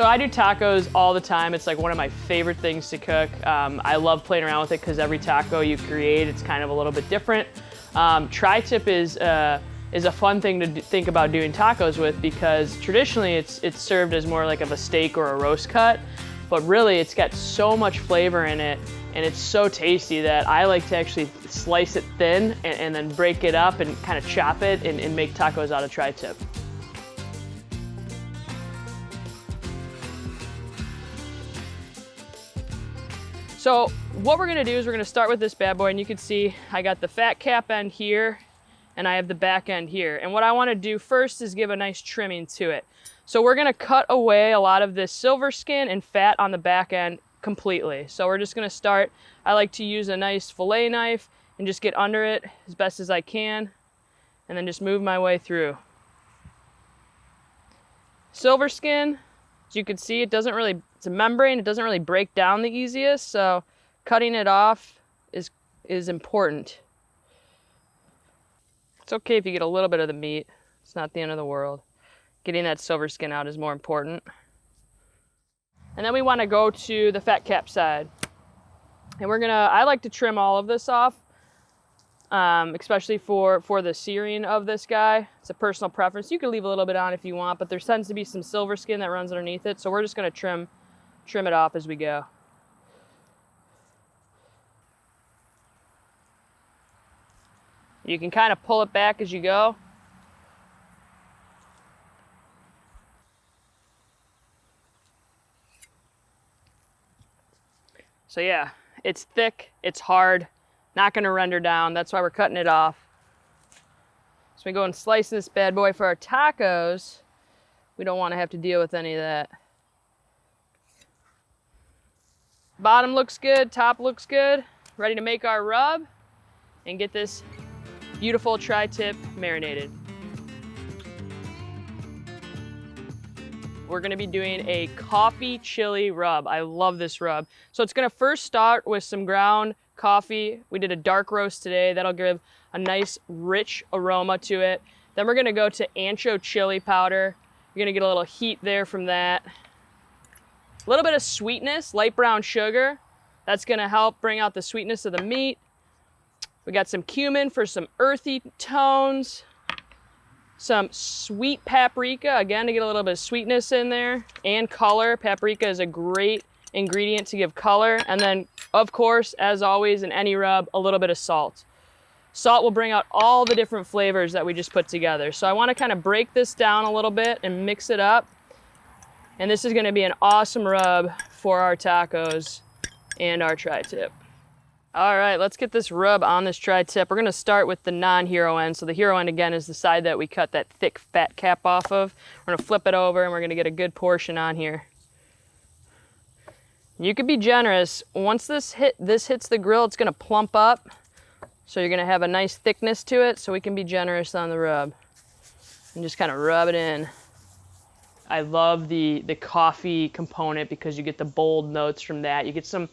So I do tacos all the time. It's like one of my favorite things to cook. I love playing around with it because every taco you create, it's kind of a little bit different. Tri-tip is a fun thing to think about doing tacos with because traditionally it's served as more like of a steak or a roast cut, but really it's got so much flavor in it and it's so tasty that I like to actually slice it thin and then break it up and kind of chop it and make tacos out of tri-tip. So what we're gonna do is we're gonna start with this bad boy, and you can see I got the fat cap end here and I have the back end here. And what I wanna do first is give a nice trimming to it. So we're gonna cut away a lot of this silver skin and fat on the back end completely. So we're just gonna start, I like to use a nice fillet knife and just get under it as best as I can, and then just move my way through. Silver skin, as you can see, it's a membrane, it doesn't really break down the easiest, so cutting it off is important. It's okay if you get a little bit of the meat, it's not the end of the world. Getting that silver skin out is more important. And then we want to go to the fat cap side. And I like to trim all of this off, especially for the searing of this guy. It's a personal preference. You can leave a little bit on if you want, but there tends to be some silver skin that runs underneath it, so we're just going to trim it off as we go. You can kind of pull it back as you go. So yeah, it's thick, it's hard, not gonna render down. That's why we're cutting it off. So we go and slice this bad boy for our tacos. We don't want to have to deal with any of that. Bottom looks good, top looks good. Ready to make our rub and get this beautiful tri-tip marinated. We're gonna be doing a coffee-chile rub. I love this rub. So it's gonna first start with some ground coffee. We did a dark roast today. That'll give a nice rich aroma to it. Then we're gonna go to ancho chili powder. You're gonna get a little heat there from that. A little bit of sweetness, light brown sugar. That's gonna help bring out the sweetness of the meat. We got some cumin for some earthy tones. Some sweet paprika, again, to get a little bit of sweetness in there, and color. Paprika is a great ingredient to give color. And then, of course, as always in any rub, a little bit of salt. Salt will bring out all the different flavors that we just put together. So I wanna kind of break this down a little bit and mix it up. And this is gonna be an awesome rub for our tacos and our tri-tip. All right, let's get this rub on this tri-tip. We're gonna start with the non-hero end. So the hero end, again, is the side that we cut that thick fat cap off of. We're gonna flip it over and we're gonna get a good portion on here. You could be generous. Once this hits the grill, it's gonna plump up. So you're gonna have a nice thickness to it, so we can be generous on the rub. And just kind of rub it in. I love the coffee component because you get the bold notes from that. You get some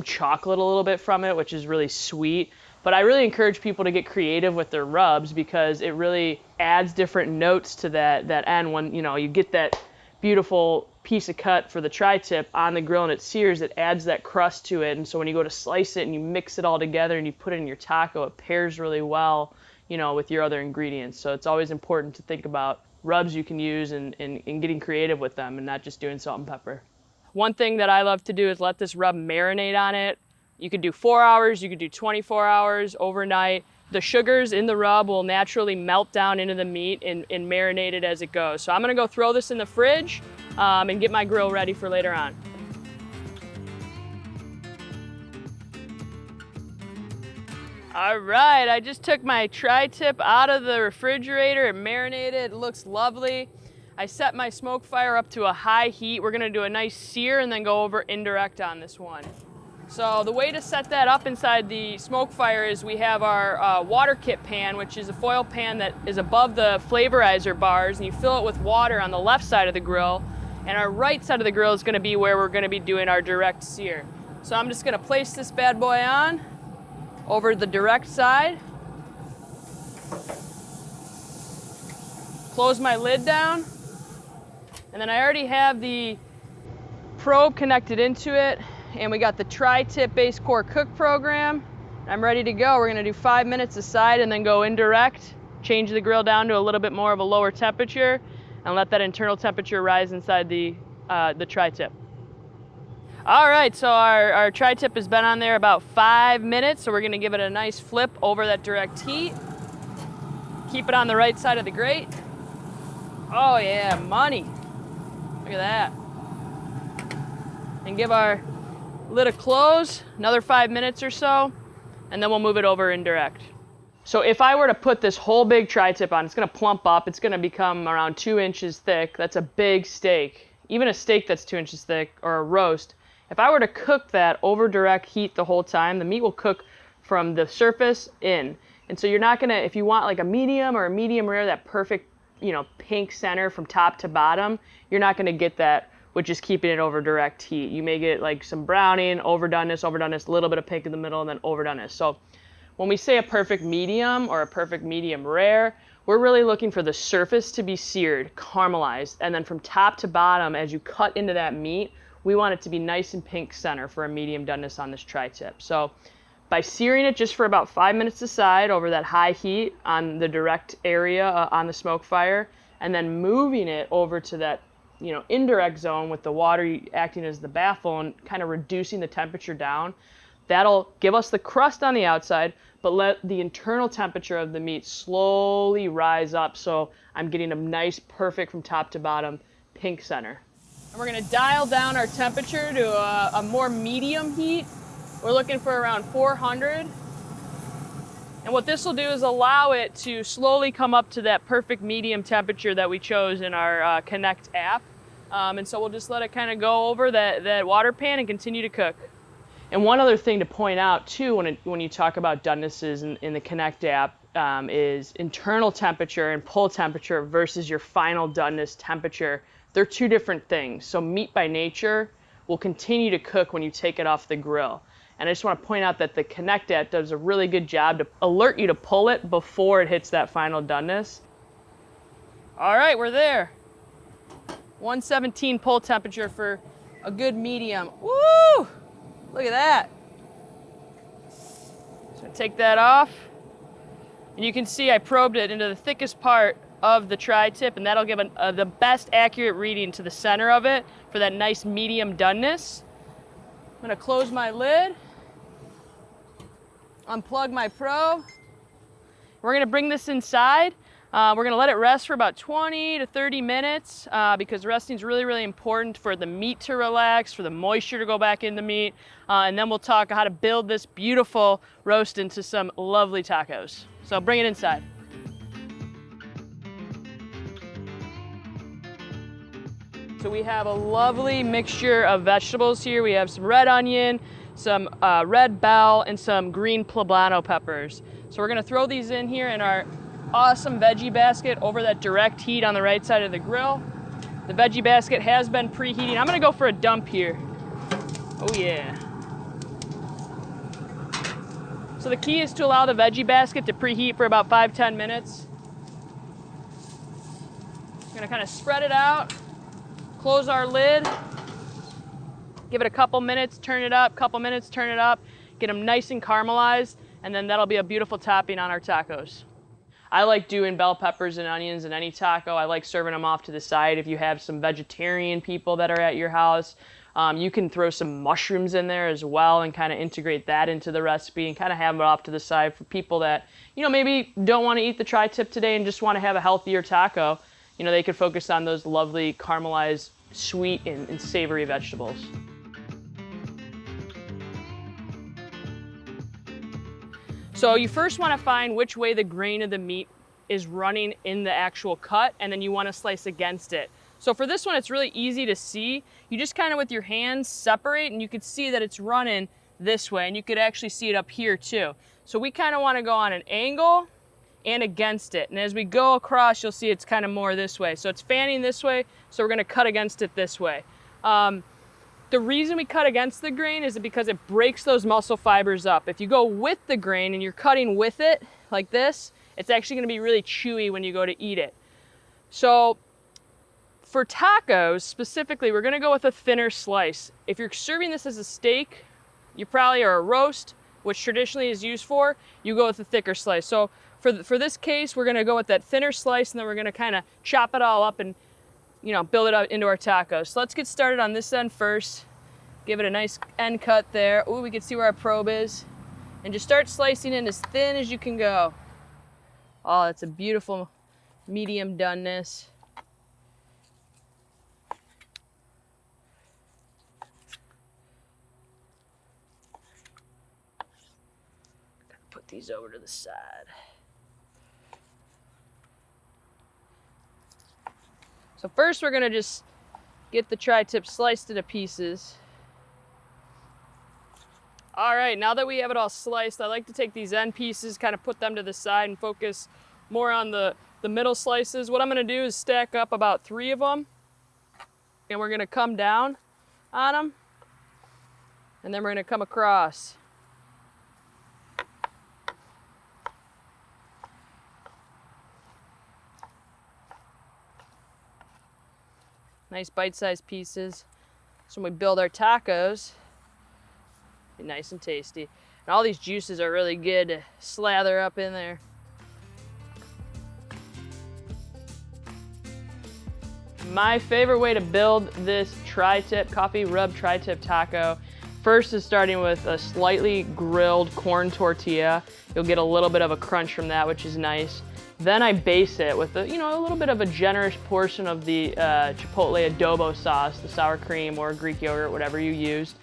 chocolate a little bit from it, which is really sweet. But I really encourage people to get creative with their rubs because it really adds different notes to that end. When you get that beautiful piece of cut for the tri-tip on the grill and it sears, it adds that crust to it. And so when you go to slice it and you mix it all together and you put it in your taco, it pairs really well, with your other ingredients. So it's always important to think about rubs you can use and getting creative with them and not just doing salt and pepper. One thing that I love to do is let this rub marinate on it. You could do 4 hours, you could do 24 hours, overnight. The sugars in the rub will naturally melt down into the meat and marinate it as it goes. So I'm gonna go throw this in the fridge and get my grill ready for later on. All right, I just took my tri-tip out of the refrigerator and marinated. It looks lovely. I set my SmokeFire up to a high heat. We're gonna do a nice sear and then go over indirect on this one. So the way to set that up inside the SmokeFire is we have our water kit pan, which is a foil pan that is above the flavorizer bars, and you fill it with water on the left side of the grill, and our right side of the grill is gonna be where we're gonna be doing our direct sear. So I'm just gonna place this bad boy on over the direct side. Close my lid down. And then I already have the probe connected into it, and we got the tri-tip base core cook program. I'm ready to go. We're gonna do 5 minutes aside and then go indirect, change the grill down to a little bit more of a lower temperature, and let that internal temperature rise inside the tri-tip. All right, so our tri-tip has been on there about 5 minutes, so we're gonna give it a nice flip over that direct heat. Keep it on the right side of the grate. Oh yeah, money. Look at that. And give our lid a close, another 5 minutes or so, and then we'll move it over indirect. So if I were to put this whole big tri-tip on, it's gonna plump up, it's gonna become around 2 inches thick. That's a big steak. Even a steak that's 2 inches thick, or a roast, if I were to cook that over direct heat the whole time, the meat will cook from the surface in. And so you're not gonna, if you want like a medium or a medium rare, that perfect, you know, pink center from top to bottom, you're not gonna get that with just keeping it over direct heat. You may get like some browning, overdoneness, a little bit of pink in the middle, and then overdoneness. So when we say a perfect medium or a perfect medium rare, we're really looking for the surface to be seared, caramelized, and then from top to bottom, as you cut into that meat, we want it to be nice and pink center for a medium doneness on this tri-tip. So by searing it just for about 5 minutes aside over that high heat on the direct area on the SmokeFire, and then moving it over to that, you know, indirect zone with the water acting as the baffle and kind of reducing the temperature down, that'll give us the crust on the outside, but let the internal temperature of the meat slowly rise up, so I'm getting a nice, perfect from top to bottom pink center. And we're gonna dial down our temperature to a more medium heat. We're looking for around 400. And what this will do is allow it to slowly come up to that perfect medium temperature that we chose in our Connect app. And so we'll just let it kind of go over that water pan and continue to cook. And one other thing to point out too, when you talk about donenesses in the Connect app, is internal temperature and pull temperature versus your final doneness temperature. They're two different things. So meat by nature will continue to cook when you take it off the grill. And I just want to point out that the Connect app does a really good job to alert you to pull it before it hits that final doneness. All right, we're there. 117 pull temperature for a good medium. Woo! Look at that. So take that off. And you can see I probed it into the thickest part of the tri-tip, and that'll give the best accurate reading to the center of it for that nice medium doneness. I'm gonna close my lid, unplug my probe. We're gonna bring this inside. We're gonna let it rest for about 20 to 30 minutes because resting is really, really important for the meat to relax, for the moisture to go back in the meat, and then we'll talk how to build this beautiful roast into some lovely tacos. So bring it inside. So we have a lovely mixture of vegetables here. We have some red onion, some red bell, and some green poblano peppers. So we're gonna throw these in here in our awesome veggie basket over that direct heat on the right side of the grill. The veggie basket has been preheating. I'm gonna go for a dump here. Oh yeah. So the key is to allow the veggie basket to preheat for about 5-10 minutes. I'm gonna kind of spread it out. Close our lid, give it a couple minutes, turn it up, couple minutes, turn it up, get them nice and caramelized, and then that'll be a beautiful topping on our tacos. I like doing bell peppers and onions in any taco. I like serving them off to the side. If you have some vegetarian people that are at your house, you can throw some mushrooms in there as well and kind of integrate that into the recipe and kind of have it off to the side for people that, you know, maybe don't want to eat the tri-tip today and just want to have a healthier taco. You know, they could focus on those lovely caramelized, sweet, and savory vegetables. So you first want to find which way the grain of the meat is running in the actual cut, and then you want to slice against it. So for this one, it's really easy to see. You just kind of with your hands separate, and you could see that it's running this way, and you could actually see it up here too. So we kind of want to go on an angle and against it. And as we go across, you'll see it's kind of more this way. So it's fanning this way, so we're gonna cut against it this way. The reason we cut against the grain is because it breaks those muscle fibers up. If you go with the grain and you're cutting with it, like this, it's actually gonna be really chewy when you go to eat it. So for tacos specifically, we're gonna go with a thinner slice. If you're serving this as a steak, you probably are a roast, which traditionally is used for, you go with a thicker slice. So for this case, we're gonna go with that thinner slice, and then we're gonna kind of chop it all up and, you know, build it up into our tacos. So let's get started on this end first. Give it a nice end cut there. Ooh, we can see where our probe is. And just start slicing it as thin as you can go. Oh, that's a beautiful medium doneness. Put these over to the side. So first we're gonna just get the tri-tip sliced into pieces. All right, now that we have it all sliced, I like to take these end pieces, kind of put them to the side and focus more on the middle slices. What I'm gonna do is stack up about 3 of them, and we're gonna come down on them, and then we're gonna come across. Nice bite-sized pieces. So when we build our tacos, be nice and tasty. And all these juices are really good to slather up in there. My favorite way to build this tri-tip, coffee rub tri-tip taco, first is starting with a slightly grilled corn tortilla. You'll get a little bit of a crunch from that, which is nice. Then I base it with a little bit of a generous portion of the chipotle adobo sauce, the sour cream or Greek yogurt, whatever you used.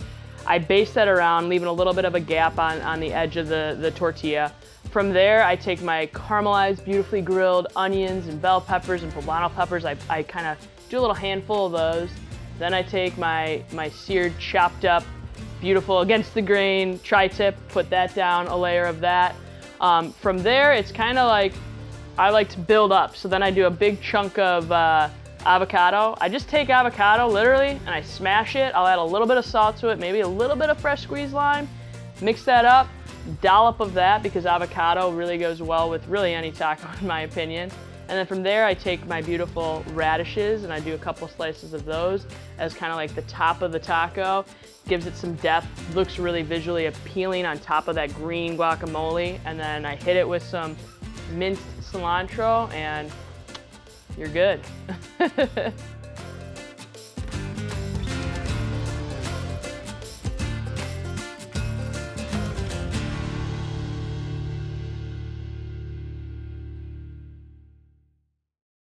I base that around, leaving a little bit of a gap on the edge of the tortilla. From there, I take my caramelized, beautifully grilled onions and bell peppers and poblano peppers. I kind of do a little handful of those. Then I take my seared, chopped up, beautiful, against the grain tri-tip, put that down, a layer of that. From there, it's kind of like, I like to build up. So then I do a big chunk of avocado. I just take avocado literally and I smash it. I'll add a little bit of salt to it, maybe a little bit of fresh squeezed lime, mix that up, dollop of that, because avocado really goes well with really any taco in my opinion. And then from there I take my beautiful radishes and I do a couple slices of those as kind of like the top of the taco. Gives it some depth, looks really visually appealing on top of that green guacamole. And then I hit it with some minced cilantro and you're good.